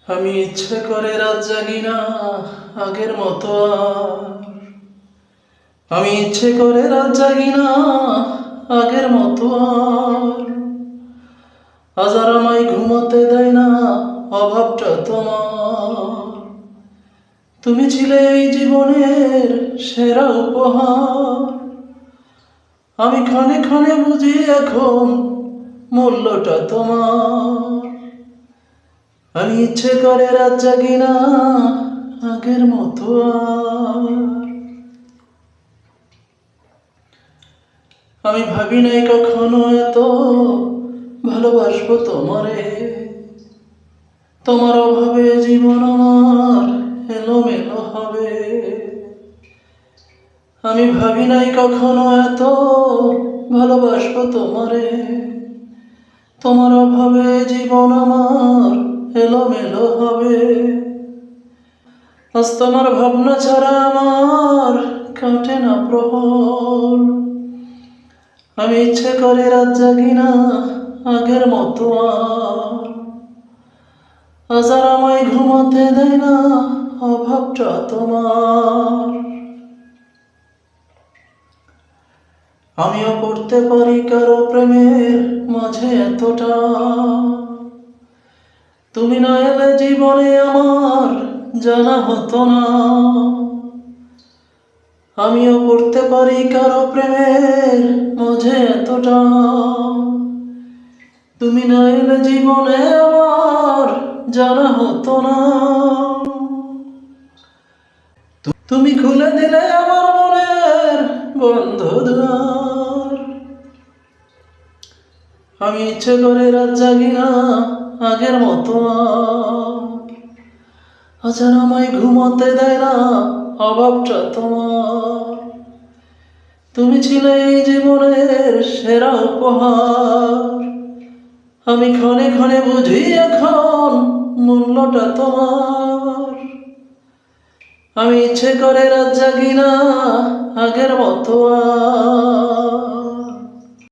আমি ইচ্ছে করে রাত জাগি না আগের মতো আর। আমি ইচ্ছে করে রাত জাগি না আগের মতো আর। আজ আর আমায় ঘুমাতে দেয় না অভাবটা তোমার। তুমি ছিলে এই জীবনের সেরা উপহার। আমি ক্ষণে ক্ষণে বুঝি এখন মূল্যটা তোমার। আমি ইচ্ছে করে রাত জাগি না আগের মতো আর। আমি ভাবি নাই কখনো এত ভালোবাসবো তোমারে। তোমার অভাবে জীবন আমার এলোমেলো হবে। আমি ভাবি নাই কখনো এত ভালোবাসবো তোমারে। তোমার অভাবে জীবন আমার এলোমেলো হবে। আজ তোমার ভাবনা ছাড়া আমার কাটে না প্রহর। আমি ইচ্ছে করে রাত জাগি না আগের মতো আর। আজ আর আমায় ঘুমাতে দেয় না অভাবটা তোমার। আমিও পড়তে পারি কারো প্রেমের মাঝে এতটা। তুমি না এলে জীবনে আমার জানা হতো না। আমিও পড়তে পারি কারো প্রেমের মাঝে এতটা। তুমি না এলে জীবনে আমার জানা হতো না। তুমি খুলে দিলে আমার মনের বন্ধ দ্বার। আমি ইচ্ছে করে রাত জাগি না আগের মতো আর। আজ আর আমায় ঘুমাতে দেয় না অভাবটা তোমার। তুমি ছিলে এই জীবনের সেরা উপহার। আমি ক্ষণে ক্ষণে বুঝি এখন মূল্যটা তোমার। আমি ইচ্ছে করে রাত জাগি না আগের মতো আর।